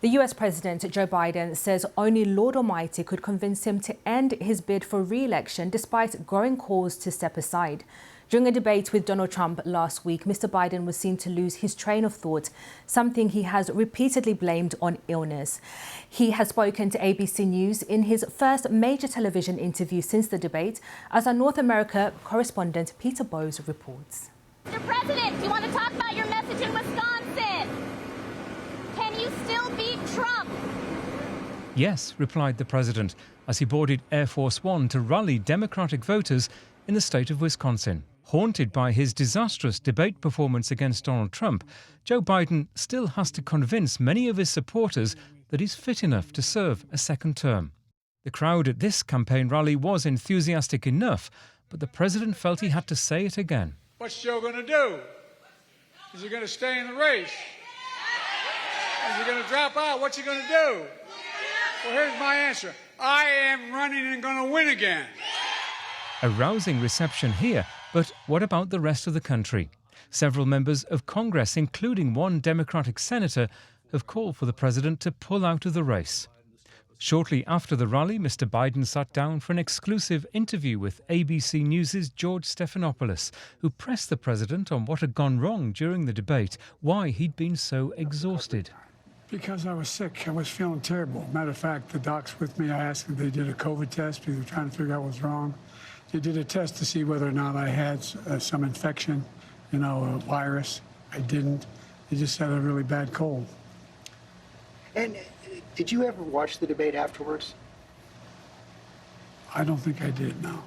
The US President Joe Biden says only Lord Almighty could convince him to end his bid for re-election despite growing calls to step aside. During a debate with Donald Trump last week, Mr. Biden was seen to lose his train of thought, something he has repeatedly blamed on illness. He has spoken to ABC News in his first major television interview since the debate, as our North America correspondent Peter Bowes reports. Mr. President, do you want to talk about your message in Wisconsin? Can you still beat Trump? Yes, replied the president as he boarded Air Force One to rally Democratic voters in the state of Wisconsin. Haunted by his disastrous debate performance against Donald Trump, Joe Biden still has to convince many of his supporters that he's fit enough to serve a second term. The crowd at this campaign rally was enthusiastic enough, but the president felt he had to say it again. What's Joe going to do? Is he going to stay in the race? Is he going to drop out? What's he going to do? Well, here's my answer. I am running and going to win again. A rousing reception here, but what about the rest of the country? Several members of Congress, including one Democratic senator, have called for the president to pull out of the race. Shortly after the rally, Mr. Biden sat down for an exclusive interview with ABC News' George Stephanopoulos, who pressed the president on what had gone wrong during the debate, why he'd been so exhausted. Because I was sick. I was feeling terrible. Matter of fact, the docs with me, I asked if they did a COVID test because they were trying to figure out what was wrong. They did a test to see whether or not I had some infection, a virus. I didn't. They just said a really bad cold. And did you ever watch the debate afterwards? I don't think I did, no.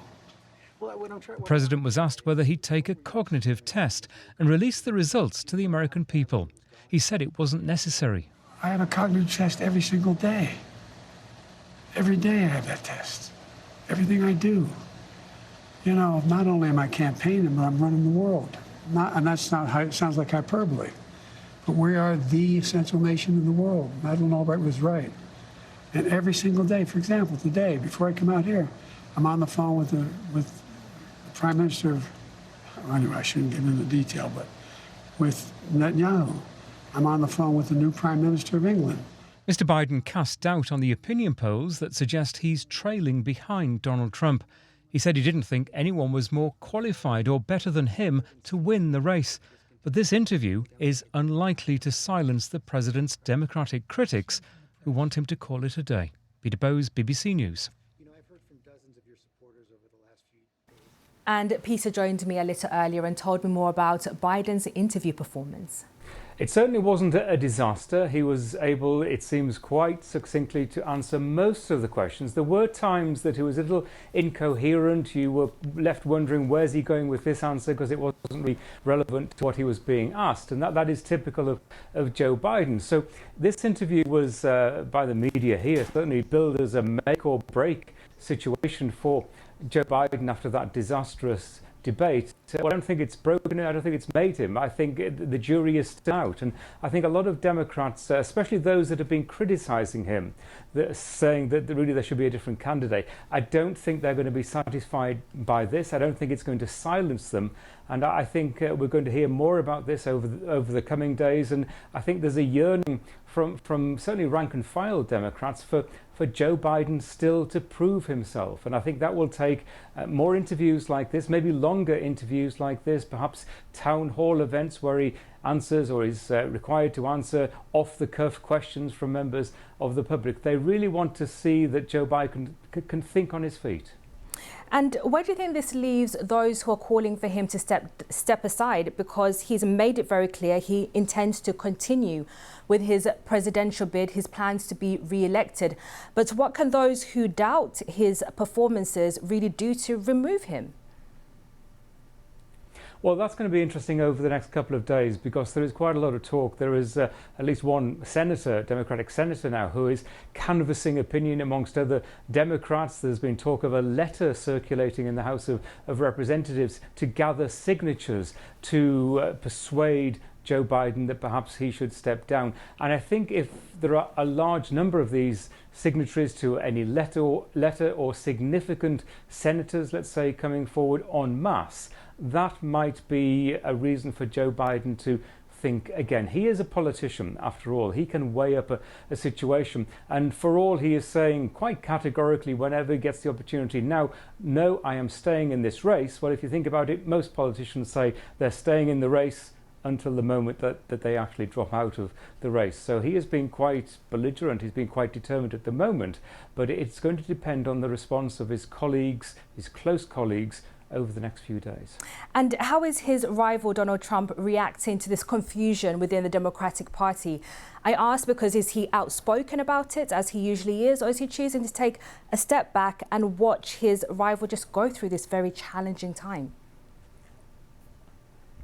The president was asked whether he'd take a cognitive test and release the results to the American people. He said it wasn't necessary. I have a cognitive test every single day. Every day I have that test. Everything I do. Not only am I campaigning, but I'm running the world. And that's not how it sounds like hyperbole. But we are the essential nation in the world. Madeleine Albright was right. And every single day, for example, today, before I come out here, I'm on the phone with the Prime Minister of, anyway, I shouldn't get into detail, but with Netanyahu. I'm on the phone with the new Prime Minister of England. Mr. Biden cast doubt on the opinion polls that suggest he's trailing behind Donald Trump. He said he didn't think anyone was more qualified or better than him to win the race. But this interview is unlikely to silence the president's Democratic critics who want him to call it a day. Peter Bowes, BBC News. And Peter joined me a little earlier and told me more about Biden's interview performance. It certainly wasn't a disaster. He was able, it seems, quite succinctly to answer most of the questions. There were times that he was a little incoherent. You were left wondering, where's he going with this answer, because it wasn't really relevant to what he was being asked. And that is typical of Joe Biden. So this interview was, by the media here, certainly billed as a make or break situation for Joe Biden after that disastrous debate. Well, I don't think it's broken him. I don't think it's made him. I think the jury is still out. And I think a lot of Democrats, especially those that have been criticizing him, saying that really there should be a different candidate, I don't think they're going to be satisfied by this. I don't think it's going to silence them. And I think we're going to hear more about this over the coming days. And I think there's a yearning from certainly rank and file Democrats for Joe Biden still to prove himself. And I think that will take more interviews like this, maybe longer interviews like this, perhaps town hall events where he answers or is required to answer off-the-cuff questions from members of the public. They really want to see that Joe Biden can think on his feet. And where do you think this leaves those who are calling for him to step aside? Because he's made it very clear he intends to continue with his presidential bid, his plans to be re-elected. But what can those who doubt his performances really do to remove him? Well, that's going to be interesting over the next couple of days, because there is quite a lot of talk. There is at least one senator, Democratic senator now, who is canvassing opinion amongst other Democrats. There's been talk of a letter circulating in the House of Representatives to gather signatures to persuade Joe Biden that perhaps he should step down. And I think if there are a large number of these signatories to any letter or significant senators, let's say, coming forward en masse, that might be a reason for Joe Biden to think again. He is a politician, after all. He can weigh up a situation. And for all he is saying quite categorically whenever he gets the opportunity, now, no, I am staying in this race. Well, if you think about it, most politicians say they're staying in the race until the moment that they actually drop out of the race. So he has been quite belligerent, he's been quite determined at the moment, but it's going to depend on the response of his colleagues, his close colleagues, over the next few days. And how is his rival Donald Trump reacting to this confusion within the Democratic Party? I ask because is he outspoken about it, as he usually is, or is he choosing to take a step back and watch his rival just go through this very challenging time?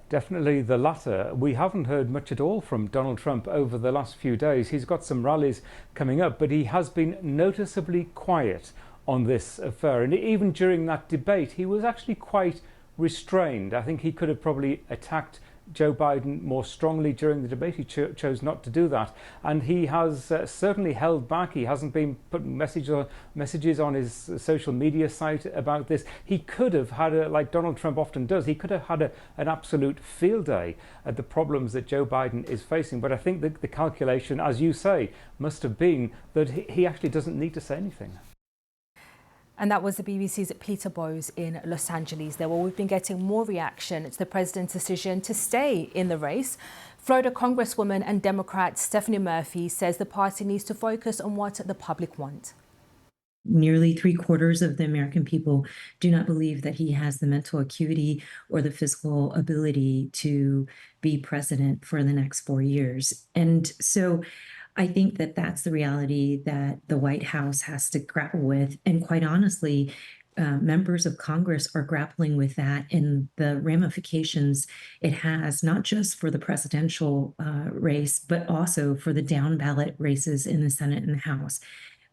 Definitely the latter. We haven't heard much at all from Donald Trump over the last few days. He's got some rallies coming up, but he has been noticeably quiet on this affair. And even during that debate, he was actually quite restrained. I think he could have probably attacked Joe Biden more strongly during the debate. He chose not to do that. And he has certainly held back. He hasn't been putting messages on his social media site about this. He could have had, like Donald Trump often does, he could have had an absolute field day at the problems that Joe Biden is facing. But I think that the calculation, as you say, must have been that he actually doesn't need to say anything. And that was the BBC's Peter Bowes in Los Angeles. There, well, we've been getting more reaction to the president's decision to stay in the race. Florida Congresswoman and Democrat Stephanie Murphy says the party needs to focus on what the public want. Nearly 3/4 of the American people do not believe that he has the mental acuity or the physical ability to be president for the next 4 years. And so I think that that's the reality that the White House has to grapple with. And quite honestly, members of Congress are grappling with that and the ramifications it has, not just for the presidential race, but also for the down ballot races in the Senate and the House.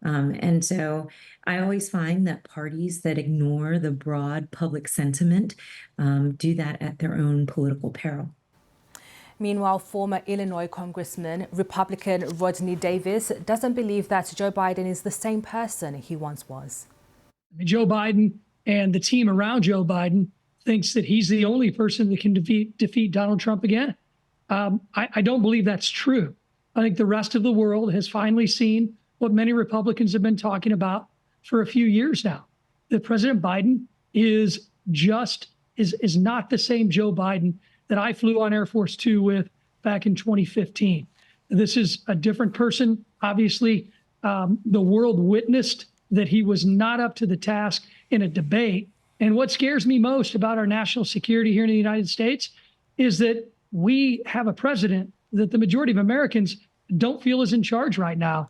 And so I always find that parties that ignore the broad public sentiment do that at their own political peril. Meanwhile, former Illinois Congressman, Republican Rodney Davis, doesn't believe that Joe Biden is the same person he once was. Joe Biden and the team around Joe Biden thinks that he's the only person that can defeat Donald Trump again. I don't believe that's true. I think the rest of the world has finally seen what many Republicans have been talking about for a few years now, that President Biden is not the same Joe Biden that I flew on Air Force Two with back in 2015. This is a different person. Obviously, the world witnessed that he was not up to the task in a debate. And what scares me most about our national security here in the United States is that we have a president that the majority of Americans don't feel is in charge right now.